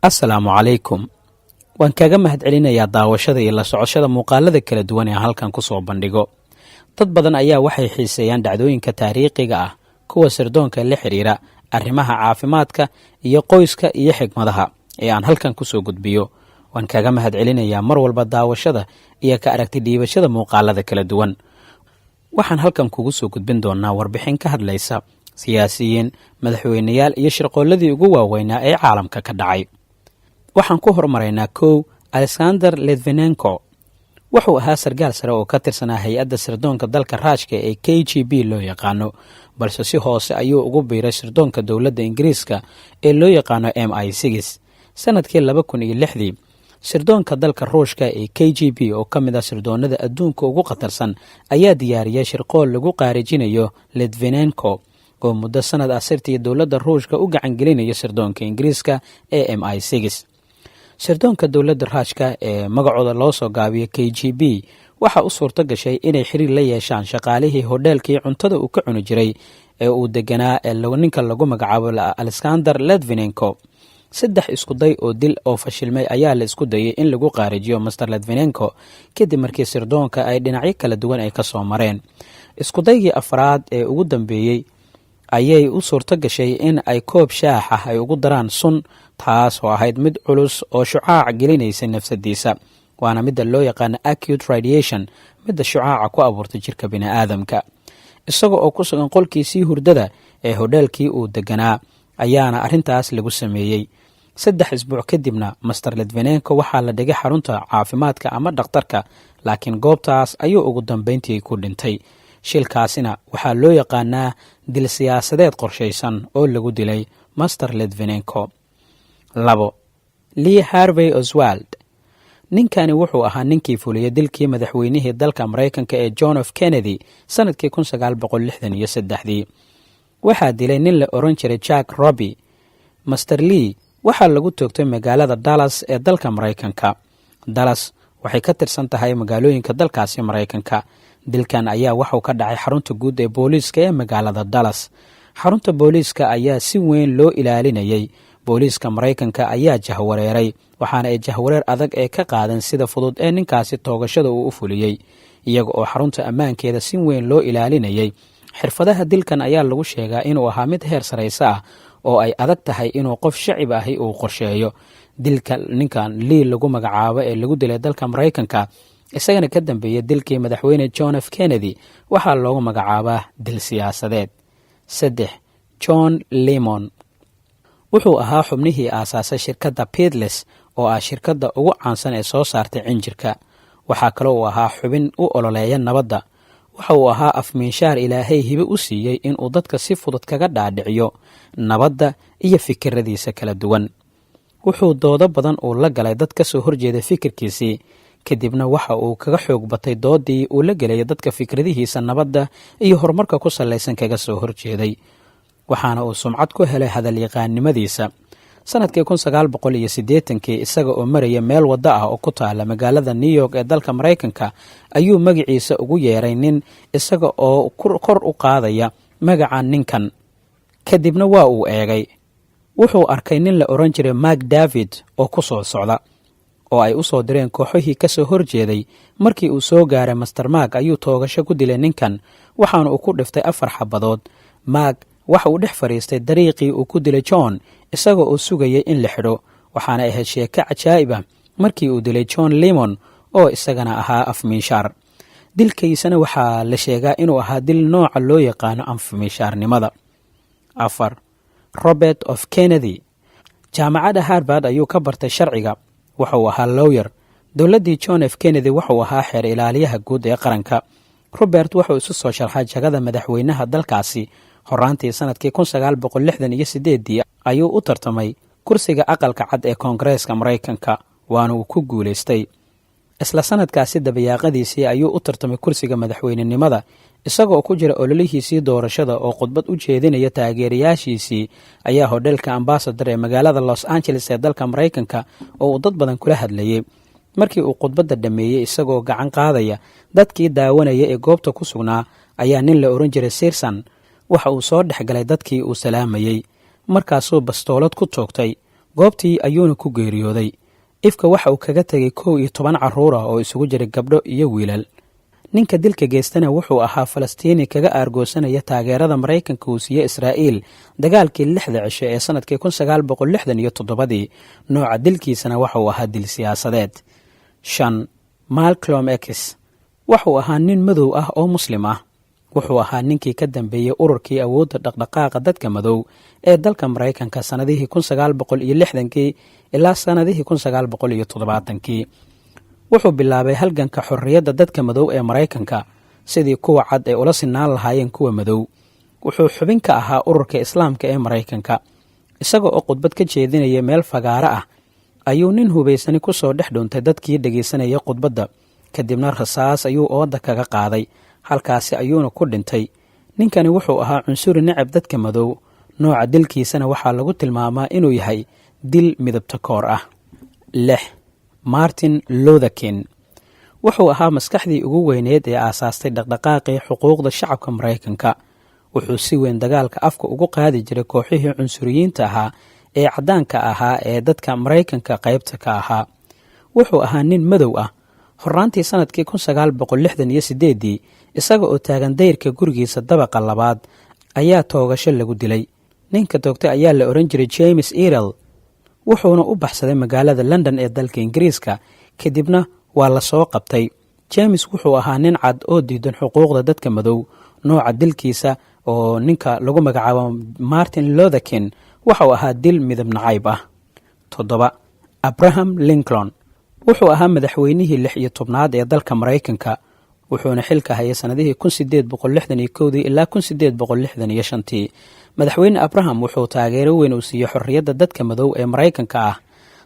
asalaamu calaykum. waan kaga mahadcelinayaa daawashada iyo la socoshada muuqaalada kala duwan ee halkan ku soo bandhigo. dad badan ayaa waxay xiiseeyaan dhacdooyinka taariikhiga ah, kuwa sirdoonka la xidhiira, arrimaha caafimaadka iyo qoyska iyo xigmadaha ee aan halkan ku soo gudbiyo. waan kaga mahadcelinayaa mar walba daawashada iyo ka aragti dhiibashada muuqaalada kala duwan. waxaan halkan kugu soo gudbin doonaa warbixin ka hadlaysa siyaasiyiin, madaxweyneyaal iyo shirqooladii ugu waaweynaa ee caalamka ka dhacay. waxaan ku hormaraynaa kow, alexander litvinenko. wuxuu ahaa sargaal sare oo ka tirsanaa hay-adda sirdoonka dalka raashka ee k g b loo yaqaano, balse si hoose ayuu ugu biiray sirdoonka dowladda ingiriiska ee loo yaqaano MI6 sanadkii 2006. sirdoonka dalka ruushka ee k g b oo ka mid ah sirdoonada adduunka ugu khatarsan ayaa diyaariyay shirqool lagu qaarijinayo litvinenko oo muddo sanad ah sirtii dowladda ruushka u gacangelinayo sirdoonka ingiriiska ee MI6. sirdoonka dowladda raashka ee magacooda loo soo gaabiyo k g b waxaa u suurto gashay inay xiriir la yeeshaan shaqaalihii hodheelkii cuntada uu ka cuni jiray ee uu deganaa ee ninka lagu magacaabo alexander litvinenko. 3 iskuday oo dil oo fashilmay ayaa la isku dayay in lagu qaarijiyo master litvinenko kadib markii sirdoonka ay dhinacyo kala duwan ay ka soo mareen. iskudaygii afraad ee ugu dambeeyey ayay u suurto gashay in ay koob shaax ah ay ugu daraan sun, taas oo ahayd mid culus oo shucaac gelinaysay nafsadiisa, waana midda loo yaqaano acute radiation, midda shucaaca ku abuurtay jirka bini'aadamka. isaga oo ku sugan qolkiisii hurdada ee hodheelkii uu deganaa ayaana arrintaas lagu sameeyey. 3 isbuuc kadibna master litvinenko waxaa la dhigay xarunta caafimaadka ama dhakhtarka, laakiin goobtaas ayuu ugu dambayntii ku dhintay. shilkaasina waxaa loo yaqaanaa dil siyaasadeed qorshaysan oo lagu dilay master litvinenko. 2. lee harvey oswald. ninkani wuxuu ahaa ninkii fuliyey dilkii madaxweynihii dalka maraykanka ee john f kennedy sanadkii 1963. waxaa dilay nin la oran jiray jack roby. master lee waxaa lagu toogtay magaalada dallas ee dalka maraykanka. dallas waxay ka tirsan tahay magaalooyinka dalkaasi maraykanka. dilkan ayaa waxuu ka dhacay xarunta guud ee booliiska ee magaalada dallas. xarunta booliiska ayaa si weyn loo ilaalinayay. booliiska maraykanka ayaa jahwareeray, waxaana ay jahwareer adag ee ka qaadan sida fudud ee ninkaasi toogashada uu u fuliyey, iyaga oo xarunta ammaankeeda si weyn loo ilaalinayay. xirfadaha dilkan ayaa lagu sheegaa inuu ahaa mid heer sarayse ah oo ay adag tahay inuu qof shacib ahi uu qorsheeyo. dilka ninkan lee lagu magacaabo ee lagu dilay dalka maraykanka isagana ka dambeeyey dilkii madaxweyne john f kennedy waxaa loogu magacaabaa dil siyaasadeed. 3. john lemon. wuxuu ahaa xubnihii aasaasay shirkadda Beatles oo ah shirkadda ugu caansan ee soo saartay cinjirka. waxaa kale uu ahaa xubin u ololeeya nabadda. waxa uu ahaa afmiinshaar ilaahay hibe u siiyey inuu dadka si fudud kaga dhaadhiciyo nabadda iyo fikiradiisa kala duwan. wuxuu doodo badan uu la galay dad ka soo horjeeda fikirkiisii, kadibna waxa uu kaga xoog batay doodii uu la gelaya dadka fikradihiisa nabadda iyo horumarka ku sallaysan kaga soo horjeeday, waxaana uu sumcad ku helay hadalyaqaannimadiisa. sanadkii 1980 isaga oo maraya meel waddo ah oo ku taala magaalada new york ee dalka maraykanka ayuu magaciisa ugu yeeray nin, isaga oo kor u qaadaya magaca ninkan. kadibna waa uu eegay. wuxuu arkay nin la oran jiray mark david oo ku soo socda, oo ay u soo direen kooxihii ka soo horjeeday. markii uu soo gaaray master mark ayuu toogasho ku dilay ninkan, waxaana uu ku dhiftay 4 xabadood. mark waxa uu dhex fadhiistay dariiqii uu ku dilay john isaga oo sugayay in la xidho, waxaana ahayd sheeko cajaa'ib ah markii uu dilay john lemon oo isagana ahaa afmiishaar. dilkiisana waxaa la sheegaa inuu ahaa dil nooca loo yaqaano afmiishaarnimada. 4. robert of kennedy. jaamacadda harvard ayuu ka bartay sharciga. wuxuu ahaa lawyer. dowladdii john f kennedy wuxuu ahaa xeer ilaaliyaha guud ee qaranka. robert wuxuu isu soo sharxay jagada madaxweynaha dalkaasi horaantii sanadkii 1968 ayuu u tartamay kursiga aqalka cad ee koongareeska maraykanka, waana uu ku guulaystay. isla sanadkaasi dabayaaqadiisii ayuu u tartamay kursiga madaxweynenimada, isagoo ku jira ololihiisii doorashada oo khudbad u jeedinaya taageerayaashiisii ayaa hodheelka ambasador ee magaalada los angeles ee dalka maraykanka oo uu dad badan kula hadlayay. markii uu khudbadda dhammeeyey isagoo gacan qaadaya dadkii daawanaya ee goobta ku sugnaa ayaa nin la oran jiray sirsan waxa uu soo dhex galay dadkii uu salaamayey, markaasuu bastoolad ku toogtay goobtii ayuuna ku geeriyooday. ifka waxa uu kaga tegay 11 carruur ah oo isugu jiray gabdho iyo wiilal. ninka dilka geystana wuxuu ahaa Falastiini kaga aargoosanaya taageerada Maraykanka uu siiyey Israa'iil dagaalkii 6 cisho ee sanadkii 1967. nooca dilkiisana waxa uu ahaa dil siyaasadeed. 5. Malcolm X wuxuu ahaa nin madow ah oo muslim ah. wuxuu ahaa ninkii ka dambeeyey ururkii awoodda dhaqdhaqaaqa dadka madow ee dalka Maraykanka sanadihii 1960 ilaa sanadihii 1970. wuxuu bilaabay halganka xorriyadda dadka madow ee Maraykanka sidii kuwa cad ay ula sinaan lahaayeen kuwa madow. wuxuu xubin ka ahaa ururka Islaamka ee Maraykanka. isaga oo khudbad ka jeedinaya meel fagaara ah ayuu nin hubaysani ku soo dhex dhuuntay dadkii dhageysanaya khudbadda, kadibna rasaas ayuu ooda kaga qaaday. halkaasi ayuuna ku dhintay. ninkani wuxuu ahaa cunsuri necab dadka madow. nooca dilkiisana waxaa lagu tilmaamaa inuu yahay dil midabta koor ah. 6. Martin Luther King wuxuu ahaa maskaxdii ugu weyneed ee aasaastay dhaqdhaqaaqii xuquuqda shacabka Maraykanka. wuxuu si weyn dagaalka afka ugu qaadi jiray kooxihii cunsuriyiinta ahaa ee caddaanka ahaa ee dadka Maraykanka qaybta ka ahaa. wuxuu ahaa nin madow ah. horraantii sanadkii 1968 isaga oo taagan dayrka gurigiisa dabaqa 2 ayaa toogasho lagu dilay. ninka toogtay ayaa la oran jiray James Earl. wuxuuna u baxsaday magaalada London ee dalka Ingiriiska, kadibna waa la soo qabtay. James wuxuu ahaa nin cad oo diidan xuquuqda dadka madow. nooca dilkiisa oo ninka lagu magacaabo Martin Luther King wuxuu ahaa dil midab nacayb ah. 7. Abraham Lincoln wuxuu ahaa madaxweynihii 16aad ee dalka Maraykanka. wuxuuna xilka hayay sanadihii 1861 ilaa 1865. madaxweyne Abraham wuxuu taageero weyn u siiyey xorriyadda dadka madow ee Maraykanka ah.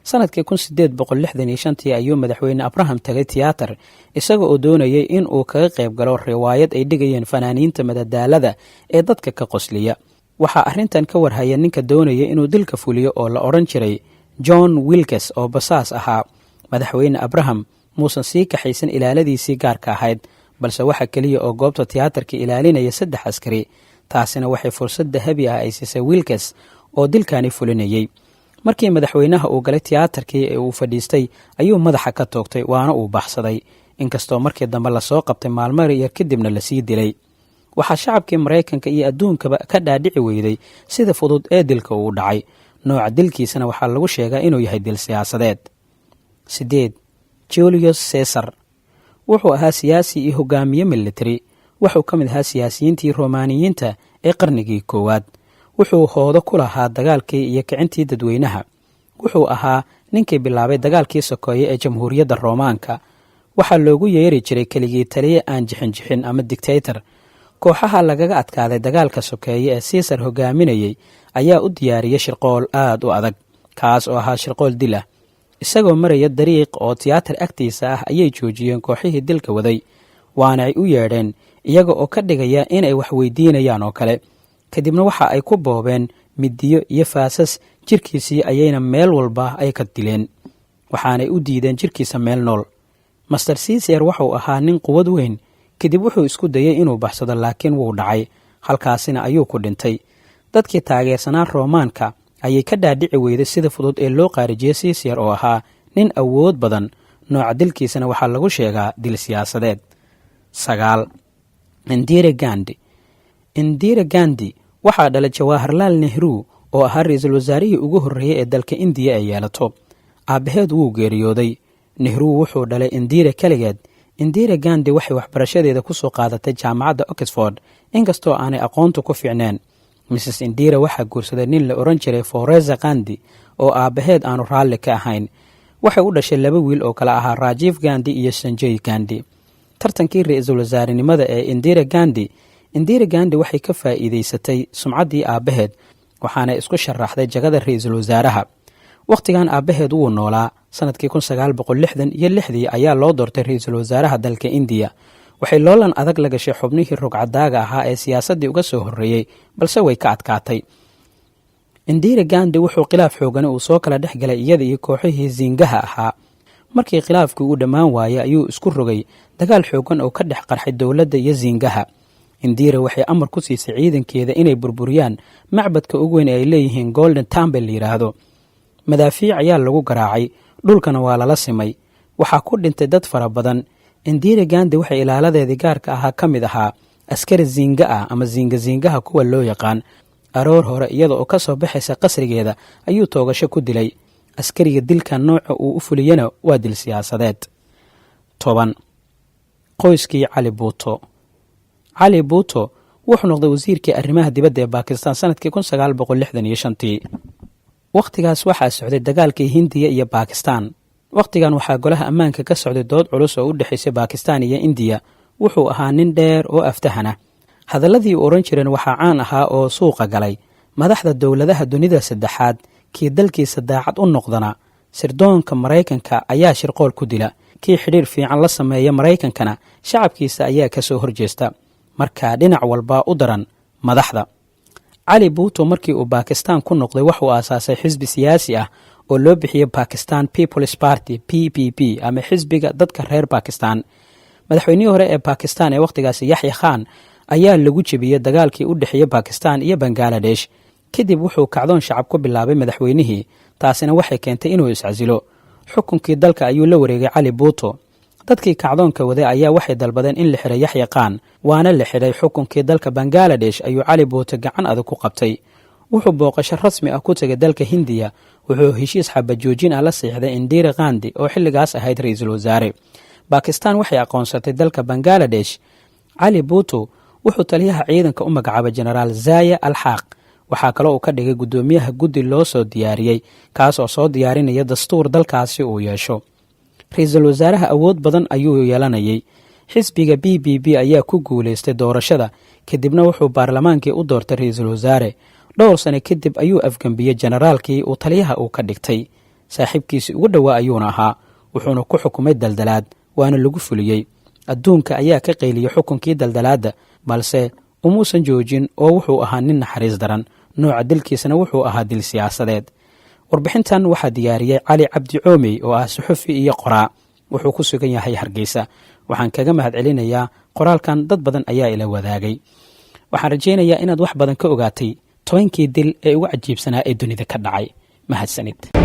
sanadkii 1865 ayuu madaxweyne Abraham tagay tiyaatar isaga oo doonayay in uu kaga qayb galo riwaayad ay dhigayeen fanaaniinta madadaalada ee dadka ka qosliya. waxaa arrintan ka warhaya ninka doonaya inuu dilka fuliyo oo la oran jiray John Wilkes oo basaas ahaa. madaxweyne Abraham muusan sii kaxaysan ilaaladiisii gaarka ahayd, balse waxa kaliya oo goobta tiyaatarka ilaalinaya 3 askari. taasina waxay fursad dahabi ah ay siisay Wilkes oo dilkaani fulinayay. markii madaxweynaha uu galay tiyaatarkii ee uu fadhiistay ayuu madaxa ka toogtay, waana uu baxsaday. inkastoo markii dambe la soo qabtay maalmo yar kadibna la sii dilay. waxaa shacabkii Maraykanka iyo adduunkaba ka dhaadhici weyday sida fudud ee dilka uu dhacay. nooca dilkiisana waxaa lagu sheegaa inuu yahay dil siyaasadeed. 8. Julius Caesar wuxuu ahaa siyaasi iyo hogaamiye military. wuxuu ka mid ahaa siyaasiyiintii Roomaaniyiinta ee qarnigii 1. wuxuu hoodo ku lahaa dagaalkii iyo kicintii dadweynaha. wuxuu ahaa ninkii bilaabay dagaalkii sokeeye ee jamhuuriyadda Roomaanka. waxaa loogu yeeri jiray keligii taliye aan jixin ama dictator. kooxaha lagaga adkaaday dagaalka sokeeye ee Caesar hogaaminayay ayaa u diyaariyay shirqool aad u adag, kaas oo ahaa shirqool dil ah. isagoo maraya dariiq oo tiyaatar agtiisa ah ayay joojiyeen kooxihii dilka waday, waana ay u yeedheen iyaga oo ka dhigaya inay wax weydiinayaan oo kale. kadibna waxa ay ku boobeen midiyo iyo faasas jirkiisii ayayna meel walba ay ka dileen, waxaanay u diideen jirkiisa meel nool. Master Caesar wuxuu ahaa nin quwad weyn. kadib wuxuu isku dayay inuu baxsado, laakiin wuu dhacay. halkaasina ayuu ku dhintay. dadkii taageersanaa Roomaanka ayay ka dhaadhici weyday sida fudud ee loo qaarijiyey Caesar oo ahaa nin awood badan. nooca dilkiisana waxaa lagu sheegaa dil siyaasadeed. 9. Indira Gandhi waxaa dhalay Jawaharlal Nehru oo ahaa ra'iisul wasaarihii ugu horreeyay ee dalka Indiya ay yeelato. aabbaheed wuu geeriyooday. Nehru wuxuu dhalay Indira kaligeed. Indira Gandhi waxay waxbarashadeeda ku soo qaadatay jaamacadda Oxford, inkastoo aanay aqoontu ku fiicneen. Mrs. Indira waxaa guursaday nin la oran jiray Foreza Gandhi oo aabbaheed aanu raalli ka ahayn. waxay u dhashay 2 wiil oo kala ahaa Rajiv Gandhi iyo Sanjay Gandhi. tartankii ra'iisul wasaarenimada ee Indira Gandhi waxay ka faa'iideysatay sumcaddii aabbaheed, waxaana isku sharaxday jagada ra'iisul wasaaraha. waqtigan aabbaheed wuu noolaa. sanadkii 1966 ayaa loo doortay ra'iisul wasaaraha dalka Indiya. waxay loolan adag la gashay xubnihii rogcadaaga ahaa ee siyaasaddii uga soo horreeyey, balse way ka adkaatay. Indira Gandhi wuxuu khilaaf xoogan uu soo kala dhex galay iyada iyo kooxihii Zingaha ahaa. markii khilaafkii uu dhammaan waayay ayuu isku rogay dagaal xoogan oo ka dhex qarxay dowladda iyo Zingaha. Indira waxay amar ku siisay ciidankeeda inay burburiyaan macbadka ugu weyn ee ay leeyihiin Golden Temple la yiraahdo. madaafiic ayaa lagu garaacay, dhulkana waa lala simay. waxaa ku dhintay dad fara badan. indira gandi waxay ilaaladeedii gaarka ahaa ka mid ahaa askari ziinga ah ama ziingaziingaha kuwa loo yaqaan. aroor hore iyada oo ka soo baxaysa qasrigeeda ayuu toogasho ku dilay. askariga dilka nooca uu u fuliyena waa dil siyaasadeed. 10 qoyskii cali buuto. cali buuto wuxuu noqday wasiirkii arrimaha dibadda ee Baakistaan sanadkii 1965. wakhtigaas waxaa socday dagaalkii Hindiya iyo Baakistaan. wakhtigan waxaa golaha ammaanka ka socday dood culus oo u dhaxaysay Baakistaan iyo Indiya. wuxuu ahaa nin dheer oo aftahana. hadalladii uu oran jireen waxaa caan ahaa oo suuqa galay. madaxda dowladaha dunida saddexaad kii dalkiisa daacad u noqdana sirdoonka Maraykanka ayaa shirqool ku dila. kii xidhiir fiican la sameeya Maraykankana shacabkiisa ayaa ka soo horjeesta. marka dhinac walba u daran madaxda. cali buuto markii uu Baakistaan ku noqday wuxuu aasaasay xisbi siyaasi ah oo loo bixiyay Pakistan People's Party PPP ama xisbiga dadka reer Baakistaan. madaxweynihii hore ee Baakistaan ee wakhtigaasi Yaxya Khan ayaa lagu jebiyey dagaalkii u dhexeeyay Baakistaan iyo Bangladesh. kadib wuxuu kacdoon shacab ku bilaabay madaxweynihii, taasina waxay keentay inuu iscasilo. xukunkii dalka ayuu la wareegay cali buuto. dadkii kacdoonka waday ayaa waxay dalbadeen in la xiray Yaxya Khan, waana la xiray. xukunkii dalka Bangladesh ayuu cali buuto gacan adag ku qabtay. wuxuu booqasho rasmi ah ku tegay dalka Hindiya. wuxuu heshiis xabajoojin ah la siixday Indira Gandhi oo xilligaas ahayd ra'iisul wasaare. Baakistaan waxay aqoonsatay dalka Bangladesh. cali buuto wuxuu taliyaha ciidanka u magacaabay Generaal Zaya al-Haq. waxaa kaloo uu ka dhigay guddoomiyaha guddi loo soo diyaariyey, kaas oo soo diyaarinaya dastuur dalkaasi uu yeesho. ra'iisul wasaaraha awood badan ayuu yeelanayay. xisbiga BBP ayaa ku guulaystay doorashada, kadibna wuxuu baarlamaankii u doortay ra'iisul wasaare. dhowr sano kadib ayuu afgambiyey generaalkii uu taliyaha uu ka dhigtay. saaxiibkiisii ugu dhowaa ayuuna ahaa, wuxuuna ku xukumay daldalaad, waana lagu fuliyey. adduunka ayaa ka qayliyey xukunkii daldalaadda, balse umuusan joojin oo wuxuu ahaa nin naxariis daran. nooca dilkiisana wuxuu ahaa dil siyaasadeed. warbixintan waxaa diyaariyey cali cabdi coomey oo ah suxufi iyo qoraa. wuxuu ku sugan yahay Hargeysa. waxaan kaga mahad celinayaa qoraalkan, dad badan ayaa ila wadaagay. waxaan rajaynayaa inaad wax badan ka ogaatay 10kii dil ee ugu cajiibsanaa ee dunida ka dhacay. mahadsanid.